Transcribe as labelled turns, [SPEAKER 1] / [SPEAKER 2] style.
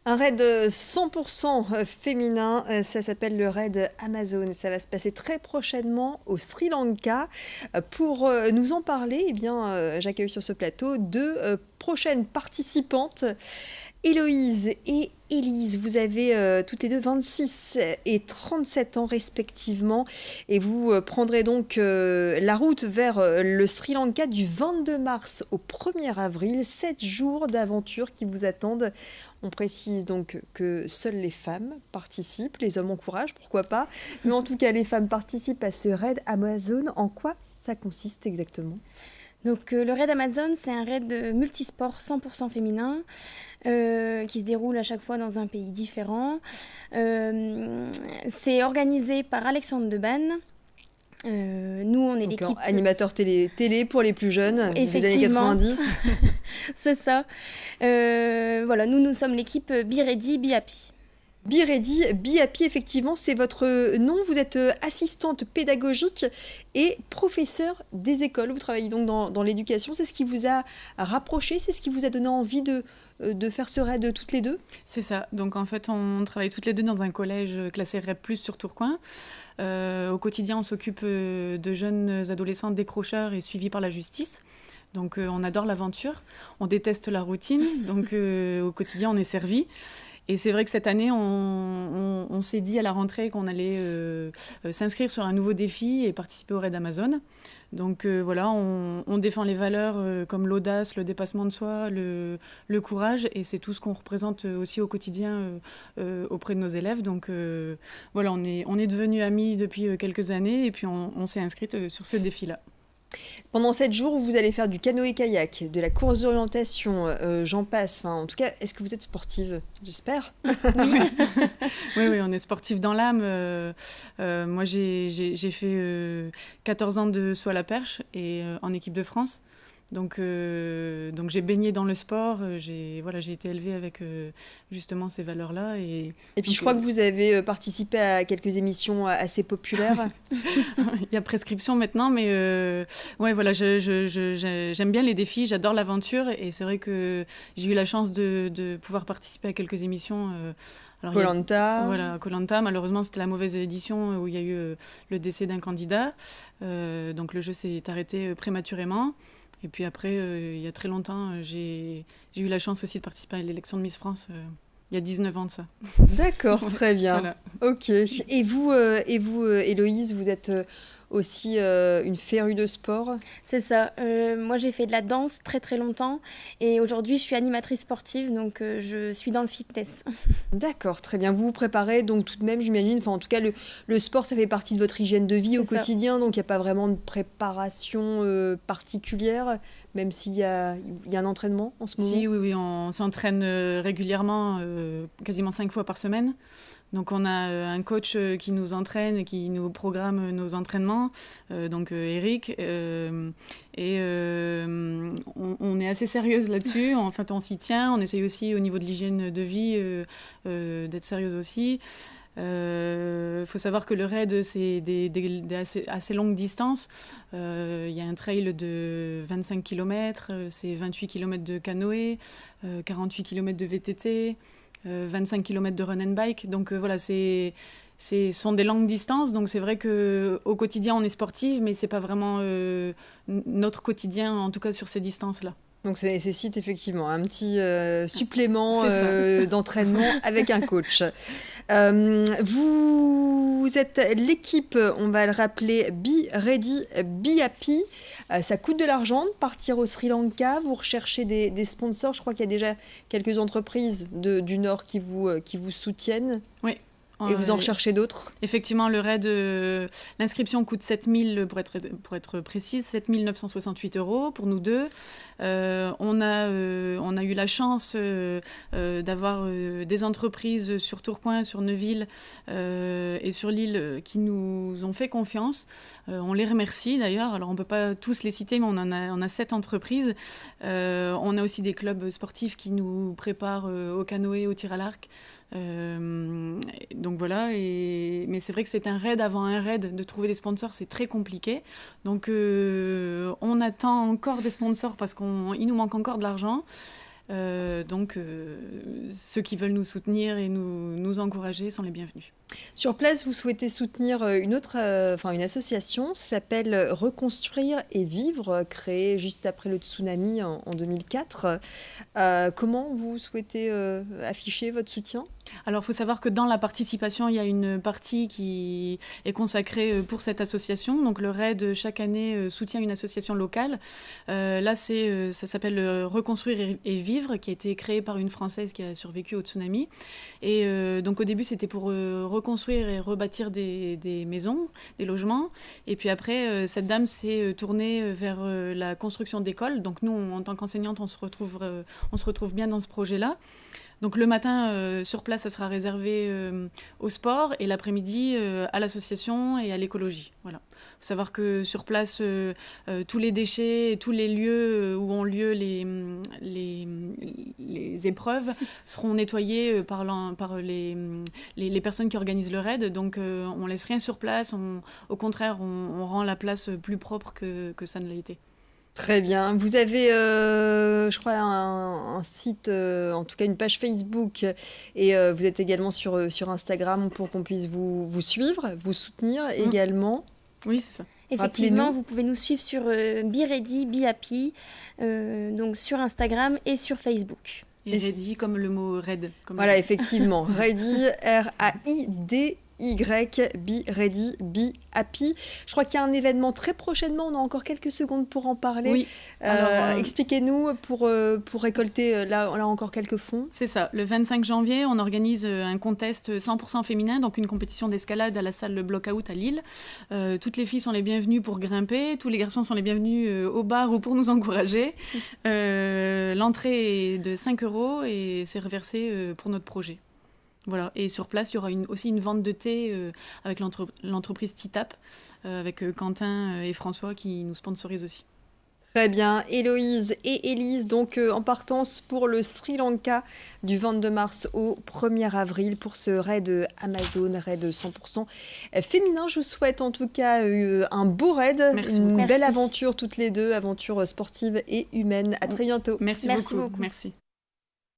[SPEAKER 1] Un raid 100% féminin, ça s'appelle le raid Amazon. Ça va se passer très prochainement au Sri Lanka. Pour nous en parler, eh bien, j'accueille sur ce plateau deux prochaines participantes. Héloïse et Élise, vous avez toutes les deux 26 et 37 ans respectivement et vous prendrez donc la route vers le Sri Lanka du 22 mars au 1er avril. 7 jours d'aventure qui vous attendent. On précise donc que seules les femmes participent, les hommes encouragent, pourquoi pas. Mais en tout cas, les femmes participent à ce raid Amazon. En quoi ça consiste exactement ?
[SPEAKER 2] Donc le raid Amazon, c'est un raid multisport 100% féminin qui se déroule à chaque fois dans un pays différent. C'est organisé par Alexandre Debanne. Nous, on est
[SPEAKER 1] donc,
[SPEAKER 2] l'équipe...
[SPEAKER 1] animateur télé pour les plus jeunes des années 90.
[SPEAKER 2] C'est ça. Voilà, nous sommes l'équipe Be Ready, Be Happy.
[SPEAKER 1] Be Ready, Be Happy, effectivement, c'est votre nom. Vous êtes assistante pédagogique et professeure des écoles. Vous travaillez donc dans l'éducation. C'est ce qui vous a rapproché, c'est ce qui vous a donné envie de faire ce raid toutes les deux ?
[SPEAKER 3] C'est ça. Donc en fait, on travaille toutes les deux dans un collège classé REP+, sur Tourcoing. Au quotidien, on s'occupe de jeunes adolescents décrocheurs et suivis par la justice. Donc on adore l'aventure, on déteste la routine. Donc au quotidien, on est servi. Et c'est vrai que cette année, on s'est dit à la rentrée qu'on allait s'inscrire sur un nouveau défi et participer au raid Amazon. Donc voilà, on défend les valeurs comme l'audace, le dépassement de soi, le courage, et c'est tout ce qu'on représente aussi au quotidien auprès de nos élèves. Donc voilà, on est devenus amis depuis quelques années et puis on s'est inscrite sur ce défi-là.
[SPEAKER 1] Pendant 7 jours, vous allez faire du canoë-kayak, de la course d'orientation, j'en passe. Enfin, en tout cas, est-ce que vous êtes sportive ? J'espère.
[SPEAKER 3] Oui. Oui, on est sportif dans l'âme. Moi, j'ai fait 14 ans de saut à la perche et en équipe de France. Donc j'ai baigné dans le sport, j'ai été élevée avec justement ces valeurs-là. Et
[SPEAKER 1] puis je crois que vous avez participé à quelques émissions assez populaires.
[SPEAKER 3] Il y a prescription maintenant, mais j'aime bien les défis, j'adore l'aventure, et c'est vrai que j'ai eu la chance de pouvoir participer à quelques émissions.
[SPEAKER 1] Koh-Lanta.
[SPEAKER 3] Voilà, Koh-Lanta. Malheureusement, c'était la mauvaise édition où il y a eu le décès d'un candidat. Donc le jeu s'est arrêté prématurément. Et puis après, il y a très longtemps, j'ai eu la chance aussi de participer à l'élection de Miss France, il y a 19 ans de ça.
[SPEAKER 1] D'accord, très bien.
[SPEAKER 3] Voilà.
[SPEAKER 1] Ok. Et vous, Héloïse, vous êtes aussi une férue de sport ?
[SPEAKER 2] C'est ça. Moi, j'ai fait de la danse très très longtemps et aujourd'hui, je suis animatrice sportive, donc je suis dans le fitness.
[SPEAKER 1] D'accord, très bien. Vous vous préparez donc tout de même, j'imagine. Enfin, en tout cas, le sport, ça fait partie de votre hygiène de vie au quotidien, donc il n'y a pas vraiment de préparation particulière, même s'il y a un entraînement en ce moment.
[SPEAKER 3] Si, oui, on s'entraîne régulièrement, quasiment 5 fois par semaine. Donc on a un coach qui nous entraîne et qui nous programme nos entraînements, donc Eric, et on est assez sérieuse là-dessus. En fait, on s'y tient. On essaye aussi au niveau de l'hygiène de vie d'être sérieuse aussi. Faut savoir que le raid, c'est des assez longues distances. Il y a un trail de 25 km, c'est 28 km de canoë, 48 km de VTT, 25 km de run and bike. Donc voilà, ce sont des longues distances. Donc c'est vrai qu'au quotidien, on est sportive, mais c'est pas vraiment notre quotidien, en tout cas sur ces distances-là.
[SPEAKER 1] Donc ça nécessite effectivement un petit supplément d'entraînement avec un coach. Vous êtes l'équipe, on va le rappeler, Be Ready, Be Happy. Ça coûte de l'argent de partir au Sri Lanka. Vous recherchez des sponsors. Je crois qu'il y a déjà quelques entreprises du Nord qui vous soutiennent.
[SPEAKER 3] Oui.
[SPEAKER 1] Et vous en recherchez d'autres ?
[SPEAKER 3] Effectivement, le raid, l'inscription coûte 7 000, pour être précise, 7 968 € pour nous deux. On a eu la chance d'avoir des entreprises sur Tourcoing, sur Neuville et sur l'île qui nous ont fait confiance. On les remercie d'ailleurs. Alors on ne peut pas tous les citer, mais on a 7 entreprises. On a aussi des clubs sportifs qui nous préparent au canoë, au tir à l'arc. Donc voilà, mais c'est vrai que c'est un raid avant un raid, de trouver des sponsors, c'est très compliqué. Donc on attend encore des sponsors parce qu'il nous manque encore de l'argent. Donc, ceux qui veulent nous soutenir et nous encourager sont les bienvenus.
[SPEAKER 1] Sur place, vous souhaitez soutenir une association, ça s'appelle Reconstruire et Vivre, créée juste après le tsunami en 2004. Comment vous souhaitez afficher votre soutien ?
[SPEAKER 3] Alors, il faut savoir que dans la participation, il y a une partie qui est consacrée pour cette association. Donc, le RAID, chaque année, soutient une association locale. Là, ça s'appelle Reconstruire et Vivre, qui a été créé par une Française qui a survécu au tsunami. Et donc, au début, c'était pour reconstruire et rebâtir des maisons, des logements. Et puis après, cette dame s'est tournée vers la construction d'écoles. Donc, nous, en tant qu'enseignante, on se retrouve bien dans ce projet-là. Donc le matin, sur place, ça sera réservé au sport et l'après-midi à l'association et à l'écologie. Voilà. Il faut savoir que sur place, tous les déchets, tous les lieux où ont lieu les épreuves seront nettoyés par les personnes qui organisent le raid. Donc on ne laisse rien sur place. Au contraire, on rend la place plus propre que ça ne l'a été.
[SPEAKER 1] Très bien. Vous avez, je crois, un site, en tout cas une page Facebook, et vous êtes également sur Instagram pour qu'on puisse vous suivre, vous soutenir également.
[SPEAKER 3] Oui, c'est ça.
[SPEAKER 2] Effectivement, vous pouvez nous suivre sur Be Ready, Be Happy, donc sur Instagram et sur Facebook.
[SPEAKER 3] Et Ready comme le mot raid.
[SPEAKER 1] Voilà, effectivement. Ready, R-A-I-D. Be Ready, Be Happy. Je crois qu'il y a un événement très prochainement, on a encore quelques secondes pour en parler.
[SPEAKER 3] Oui.
[SPEAKER 1] Expliquez-nous pour récolter là encore quelques fonds.
[SPEAKER 3] C'est ça, le 25 janvier, on organise un contest 100% féminin, donc une compétition d'escalade à la salle Le Blockout à Lille. Toutes les filles sont les bienvenues pour grimper, tous les garçons sont les bienvenus au bar ou pour nous encourager. L'entrée est de 5 € et c'est reversé pour notre projet. Voilà. Et sur place, il y aura aussi une vente de thé avec l'entreprise Titap, avec Quentin et François qui nous sponsorisent aussi.
[SPEAKER 1] Très bien. Héloïse et Élise, donc en partance pour le Sri Lanka du 22 mars au 1er avril pour ce raid Amazon, raid 100% féminin. Je vous souhaite en tout cas un beau raid, une belle aventure toutes les deux, aventure sportive et humaine. À très bientôt.
[SPEAKER 3] Merci beaucoup. Merci.